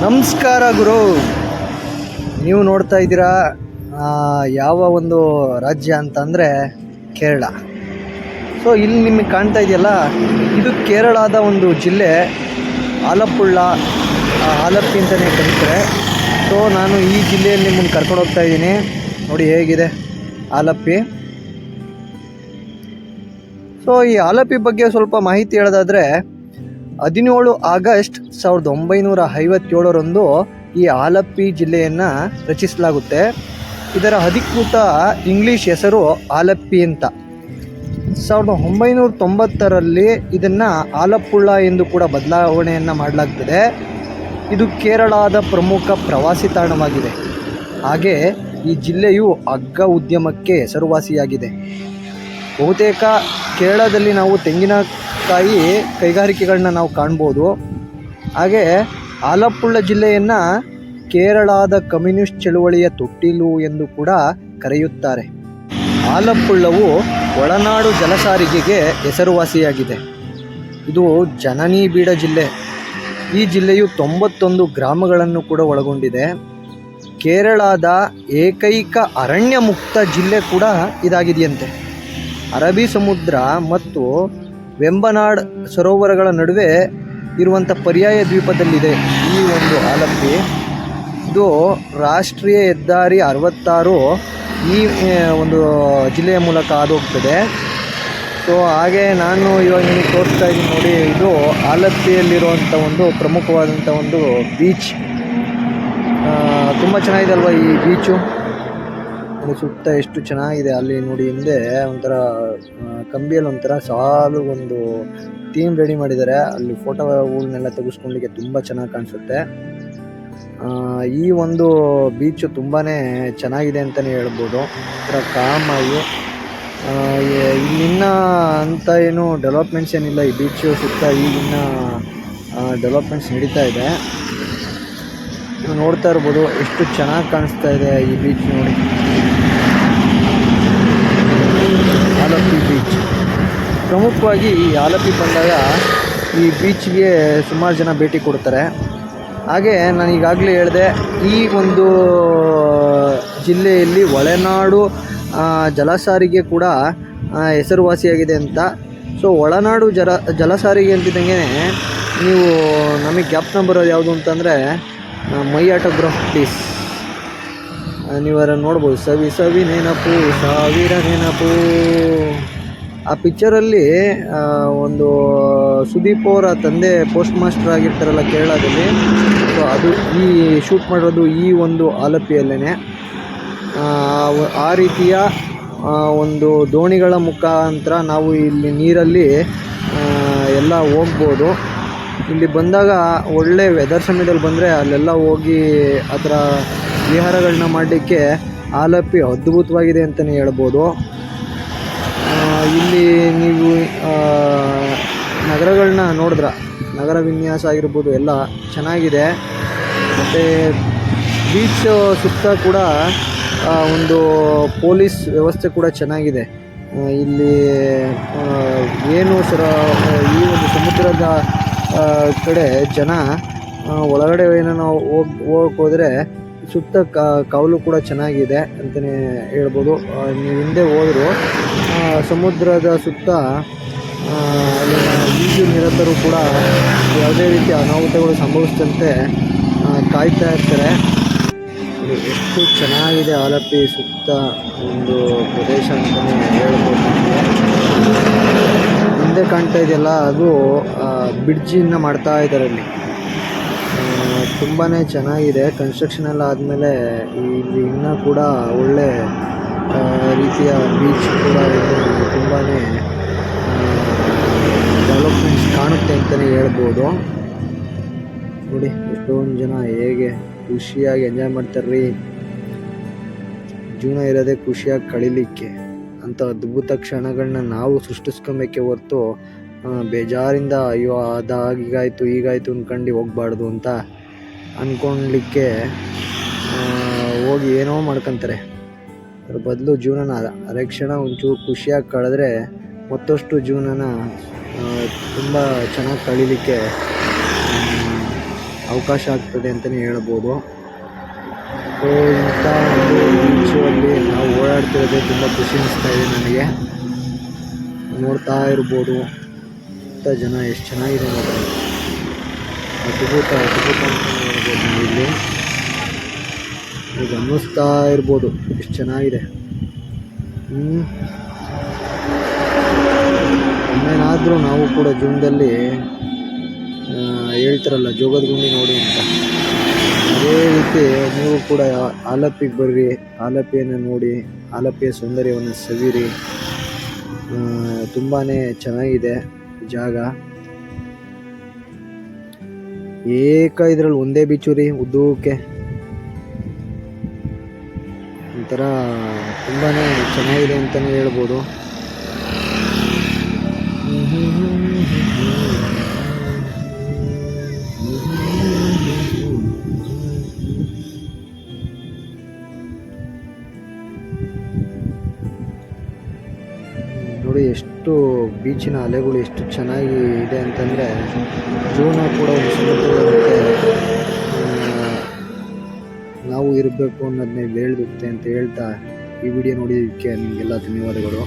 ನಮಸ್ಕಾರ ಗುರು. ನೀವು ನೋಡ್ತಾ ಇದ್ದೀರಾ ಯಾವ ಒಂದು ರಾಜ್ಯ ಅಂತಂದರೆ ಕೇರಳ. ಸೊ ಇಲ್ಲಿ ನಿಮಗೆ ಕಾಣ್ತಾ ಇದೆಯಲ್ಲ, ಇದು ಕೇರಳದ ಒಂದು ಜಿಲ್ಲೆ ಆಲಪ್ಪುಳ, ಆಲಪ್ಪಿ ಅಂತಲೇ ಕರೀತಾರೆ. ಸೊ ನಾನು ಈ ಜಿಲ್ಲೆಯಲ್ಲಿ ನಿಮ್ಮನ್ನು ಕರ್ಕೊಂಡು ಹೋಗ್ತಾ ಇದ್ದೀನಿ. ನೋಡಿ ಹೇಗಿದೆ ಆಲಪ್ಪಿ. ಸೊ ಈ ಆಲಪ್ಪಿ ಬಗ್ಗೆ ಸ್ವಲ್ಪ ಮಾಹಿತಿ ಹೇಳೋದಾದರೆ, 17 ಆಗಸ್ಟ್ 1957ರಂದು ಈ ಆಲಪ್ಪಿ ಜಿಲ್ಲೆಯನ್ನು ರಚಿಸಲಾಗುತ್ತೆ. ಇದರ ಅಧಿಕೃತ ಇಂಗ್ಲೀಷ್ ಹೆಸರು ಆಲಪ್ಪಿ ಅಂತ. 1990ರಲ್ಲಿ ಇದನ್ನು ಆಲಪ್ಪುಳ ಎಂದು ಕೂಡ ಬದಲಾವಣೆಯನ್ನು ಮಾಡಲಾಗ್ತದೆ. ಇದು ಕೇರಳದ ಪ್ರಮುಖ ಪ್ರವಾಸಿ ತಾಣವಾಗಿದೆ. ಹಾಗೆ ಈ ಜಿಲ್ಲೆಯು ಹಗ್ಗ ಉದ್ಯಮಕ್ಕೆ ಹೆಸರುವಾಸಿಯಾಗಿದೆ. ಬಹುತೇಕ ಕೇರಳದಲ್ಲಿ ನಾವು ತೆಂಗಿನಕಾಯಿ ಕೈಗಾರಿಕೆಗಳನ್ನ ನಾವು ಕಾಣ್ಬೋದು. ಹಾಗೆ ಆಲಪ್ಪುಳ ಜಿಲ್ಲೆಯನ್ನು ಕೇರಳದ ಕಮ್ಯುನಿಸ್ಟ್ ಚಳುವಳಿಯ ತೊಟ್ಟಿಲು ಎಂದು ಕೂಡ ಕರೆಯುತ್ತಾರೆ. ಆಲಪ್ಪುಳವು ಒಳನಾಡು ಜಲಸಾರಿಗೆಗೆ ಹೆಸರುವಾಸಿಯಾಗಿದೆ. ಇದು ಜನನಿಬಿಡ ಜಿಲ್ಲೆ. ಈ ಜಿಲ್ಲೆಯು 91 ಗ್ರಾಮಗಳನ್ನು ಕೂಡ ಒಳಗೊಂಡಿದೆ. ಕೇರಳದ ಏಕೈಕ ಅರಣ್ಯ ಮುಕ್ತ ಜಿಲ್ಲೆ ಕೂಡ ಇದಾಗಿದೆಯಂತೆ. ಅರಬ್ಬಿ ಸಮುದ್ರ ಮತ್ತು ವೆಂಬನಾಡ್ ಸರೋವರಗಳ ನಡುವೆ ಇರುವಂಥ ಪರ್ಯಾಯ ದ್ವೀಪದಲ್ಲಿದೆ ಈ ಒಂದು ಆಲಪ್ಪಿ. ಇದು ರಾಷ್ಟ್ರೀಯ ಹೆದ್ದಾರಿ 66 ಈ ಒಂದು ಜಿಲ್ಲೆಯ ಮೂಲಕ ಹಾದುಹೋಗ್ತದೆ. ಸೊ ಹಾಗೆ ನಾನು ಇವಾಗ ನಿಮಗೆ ತೋರಿಸ್ತಾ ಇದ್ದೀನಿ ನೋಡಿ, ಇದು ಆಲಪ್ಪಿಯಲ್ಲಿರುವಂಥ ಒಂದು ಪ್ರಮುಖವಾದಂಥ ಒಂದು ಬೀಚ್. ತುಂಬ ಚೆನ್ನಾಗಿದೆ ಅಲ್ವಾ ಈ ಬೀಚು. ಸುತ್ತ ಎಷ್ಟು ಚೆನ್ನಾಗಿದೆ. ಅಲ್ಲಿ ನೋಡಿ ಹಿಂದೆ ಒಂಥರ ಕಂಬಿಯಲ್ಲಿ ಒಂಥರ ಸಾಲು ಒಂದು ಥೀಮ್ ರೆಡಿ ಮಾಡಿದ್ದಾರೆ. ಅಲ್ಲಿ ಫೋಟೋಗಳನ್ನೆಲ್ಲ ತೆಗೆಸ್ಕೊಳ್ಳಿಕ್ಕೆ ತುಂಬ ಚೆನ್ನಾಗಿ ಕಾಣಿಸುತ್ತೆ. ಈ ಒಂದು ಬೀಚು ತುಂಬಾ ಚೆನ್ನಾಗಿದೆ ಅಂತಲೇ ಹೇಳ್ಬೋದು. ಒಂಥರ ಕಾಮಾಗಿ. ಇಲ್ಲಿನ್ನ ಅಂತ ಏನು ಡೆವಲಪ್ಮೆಂಟ್ಸ್ ಏನಿಲ್ಲ. ಈ ಬೀಚು ಸುತ್ತ ಈಗಿನ್ನ ಡೆವಲಪ್ಮೆಂಟ್ಸ್ ನಡೀತಾ ಇದೆ. ನೋಡ್ತಾ ಇರ್ಬೋದು ಎಷ್ಟು ಚೆನ್ನಾಗಿ ಕಾಣಿಸ್ತಾ ಇದೆ ಈ ಬೀಚ್ ನೋಡಿ. ಆಲಪ್ಪಿ ಬೀಚ್ ಪ್ರಮುಖವಾಗಿ ಈ ಆಲಪ್ಪಿ ಬಂದಾಗ ಈ ಬೀಚ್ಗೆ ಸುಮಾರು ಜನ ಭೇಟಿ ಕೊಡ್ತಾರೆ. ಹಾಗೆ ನಾನು ಈಗಾಗಲೇ ಹೇಳಿದೆ, ಈ ಒಂದು ಜಿಲ್ಲೆಯಲ್ಲಿ ಒಳನಾಡು ಜಲಸಾರಿಗೆ ಕೂಡ ಹೆಸರುವಾಸಿಯಾಗಿದೆ ಅಂತ. ಸೊ ಒಳನಾಡು ಜಲಸಾರಿಗೆ ಅಂತಿದ್ದಂಗೆ ನೀವು ನಮಗೆ ಜ್ಞಾಪನ ಬರೋದು ಯಾವುದು ಅಂತಂದರೆ ಮೈ ಆಟೋಗ್ರಾಫ್ ಪ್ಲೀಸ್. ನೀವು ಅದನ್ನು ನೋಡ್ಬೋದು. ಸವಿ ಸವಿ ನೆನಪು ಸಾವಿರ ನೆನಪು. ಆ ಪಿಕ್ಚರಲ್ಲಿ ಒಂದು ಸುದೀಪ್ ಅವರ ತಂದೆ ಪೋಸ್ಟ್ ಮಾಸ್ಟರ್ ಆಗಿರ್ತಾರಲ್ಲ ಕೇರಳದಲ್ಲಿ. ಸೊ ಅದು ಈ ಶೂಟ್ ಮಾಡಿರೋದು ಈ ಒಂದು ಆಲಪ್ಪಿಯಲ್ಲೇ. ಆ ರೀತಿಯ ಒಂದು ದೋಣಿಗಳ ಮುಖಾಂತರ ನಾವು ಇಲ್ಲಿ ನೀರಲ್ಲಿ ಎಲ್ಲ ಹೋಗ್ಬೋದು. ಇಲ್ಲಿ ಬಂದಾಗ ಒಳ್ಳೆ ವೆದರ್ ಸಮಯದಲ್ಲಿ ಬಂದರೆ ಅಲ್ಲೆಲ್ಲ ಹೋಗಿ ಅದರ ವಿಹಾರಗಳನ್ನ ಮಾಡಲಿಕ್ಕೆ ಆಲಪ್ಪಿ ಅದ್ಭುತವಾಗಿದೆ ಅಂತಲೇ ಹೇಳ್ಬೋದು. ಇಲ್ಲಿ ನೀವು ನಗರಗಳನ್ನ ನೋಡಿದ್ರ, ನಗರ ವಿನ್ಯಾಸ ಆಗಿರ್ಬೋದು ಎಲ್ಲ ಚೆನ್ನಾಗಿದೆ. ಮತ್ತು ಬೀಚ್ ಸುತ್ತ ಕೂಡ ಒಂದು ಪೊಲೀಸ್ ವ್ಯವಸ್ಥೆ ಕೂಡ ಚೆನ್ನಾಗಿದೆ. ಇಲ್ಲಿ ಏನು ಈ ಒಂದು ಸಮುದ್ರದ ಕಡೆ ಜನ ಒಳಗಡೆ ಏನೋ ನಾವು ಹೋಗೋದ್ರೆ ಸುತ್ತ ಕಾವಲು ಕೂಡ ಚೆನ್ನಾಗಿದೆ ಅಂತಲೇ ಹೇಳ್ಬೋದು. ನೀವು ಹಿಂದೆ ಹೋದರೂ ಸಮುದ್ರದ ಸುತ್ತ ಈಜು ನಿರತರು ಕೂಡ ಯಾವುದೇ ರೀತಿಯ ಅನಾಹುತಗಳು ಸಂಭವಿಸಿದಂತೆ ಕಾಯ್ತಾ ಇರ್ತಾರೆ. ಎಷ್ಟು ಚೆನ್ನಾಗಿದೆ ಆಲಪ್ಪಿ ಸುತ್ತ ಒಂದು ಪ್ರದೇಶ ಅಂತಲೇ ಹೇಳ್ಬೋದು. ಹಿಂದೆ ಕಾಣ್ತಾ ಇದೆಯಲ್ಲ, ಅದು ಬ್ರಿಡ್ಜಿನ್ನು ಮಾಡ್ತಾ ಇದ್ದಾರೆ ಅಲ್ಲಿ. ತುಂಬಾ ಚೆನ್ನಾಗಿದೆ. ಕನ್ಸ್ಟ್ರಕ್ಷನ್ ಎಲ್ಲ ಆದಮೇಲೆ ಇಲ್ಲಿ ಇನ್ನೂ ಕೂಡ ಒಳ್ಳೆ ರೀತಿಯ ಬೀಚ್ ಕೂಡ ತುಂಬಾ ಡೆವಲಪ್ಮೆಂಟ್ಸ್ ಕಾಣುತ್ತೆ ಅಂತಲೇ ಹೇಳ್ಬೋದು. ನೋಡಿ ಎಷ್ಟೊಂದು ಜನ ಹೇಗೆ ಖುಷಿಯಾಗಿ ಎಂಜಾಯ್ ಮಾಡ್ತಾರ್ರಿ. ಜೀವನ ಇರೋದೇ ಖುಷಿಯಾಗಿ ಕಳೀಲಿಕ್ಕೆ. ಅಂಥ ಅದ್ಭುತ ಕ್ಷಣಗಳನ್ನ ನಾವು ಸೃಷ್ಟಿಸ್ಕೊಬೇಕೆ ಹೊರತು ಬೇಜಾರಿಂದ ಅಯ್ಯೋ ಅದಾಗೀಗಾಯಿತು ಹೀಗಾಯಿತು ಅಂದ್ಕೊಂಡು ಹೋಗ್ಬಾರ್ದು ಅಂತ ಅಂದ್ಕೊಳ್ಲಿಕ್ಕೆ ಹೋಗಿ ಏನೋ ಮಾಡ್ಕೊತಾರೆ. ಅದ್ರ ಬದಲು ಜೀವನನ ಅರೆ ಕ್ಷಣ ಒಂಚೂರು ಖುಷಿಯಾಗಿ ಕಳೆದ್ರೆ ಮತ್ತಷ್ಟು ಜೀವನನ ತುಂಬ ಚೆನ್ನಾಗಿ ಕಳೀಲಿಕ್ಕೆ ಅವಕಾಶ ಆಗ್ತದೆ ಅಂತಲೇ ಹೇಳ್ಬೋದು. ಸೊ ಇಂಥ ಒಂದು ಬೀಚಲ್ಲಿ ನಾವು ಓಡಾಡ್ತಿರೋದೇ ತುಂಬ ಖುಷಿ ಅನಿಸ್ತಾ ಇದೆ ನನಗೆ. ನೋಡ್ತಾ ಇರ್ಬೋದು ಇಂಥ ಜನ ಎಷ್ಟು ಚೆನ್ನಾಗಿದೆ ನೋಡಿ, ಅದ್ಭುತ ಅದ್ಭುತ ಅಂತಲೇ ಹೇಳ್ಬೋದು. ನಾವಿಲ್ಲಿ ಗಮನಿಸ್ತಾ ಇರ್ಬೋದು ಎಷ್ಟು ಚೆನ್ನಾಗಿದೆ. ಒಮ್ಮೆನಾದರೂ ನಾವು ಕೂಡ ಜೀವನದಲ್ಲಿ ಹೇಳ್ತಾರಲ್ಲ ಜೋಗದ ಗುಂಡಿ ನೋಡಿ ಅಂತ, ಅದೇ ರೀತಿ ನೀವು ಕೂಡ ಆಲಪಿಗೆ ಬರ್ರಿ, ಆಲಪಿಯನ್ನು ನೋಡಿ, ಆಲಪಿಯ ಸೌಂದರ್ಯವನ್ನು ಸವಿರಿ. ತುಂಬಾ ಚೆನ್ನಾಗಿದೆ ಜಾಗ. ಇದ್ರಲ್ಲಿ ಒಂದೇ ಬೀಚು ರೀ, ಉದ್ದಕ್ಕೆ ಒಂಥರ ತುಂಬಾ ಚೆನ್ನಾಗಿದೆ ಅಂತಲೇ ಹೇಳ್ಬೋದು. ನೋಡಿ ಎಷ್ಟು ಬೀಚಿನ ಅಲೆಗಳು ಎಷ್ಟು ಚೆನ್ನಾಗಿ ಇದೆ ಅಂತಂದರೆ ಜೀವನ ಕೂಡ ಒಂದು ಸಮುದ್ರದಂತೆ ನಾವು ಇರಬೇಕು ಅನ್ನೋದನ್ನೇ ಹೇಳ್ಬಿಡುತ್ತೆ ಅಂತ ಹೇಳ್ತಾ ಈ ವಿಡಿಯೋ ನೋಡಿದ್ದಕ್ಕೆ ನಿಮಗೆಲ್ಲ ಧನ್ಯವಾದಗಳು.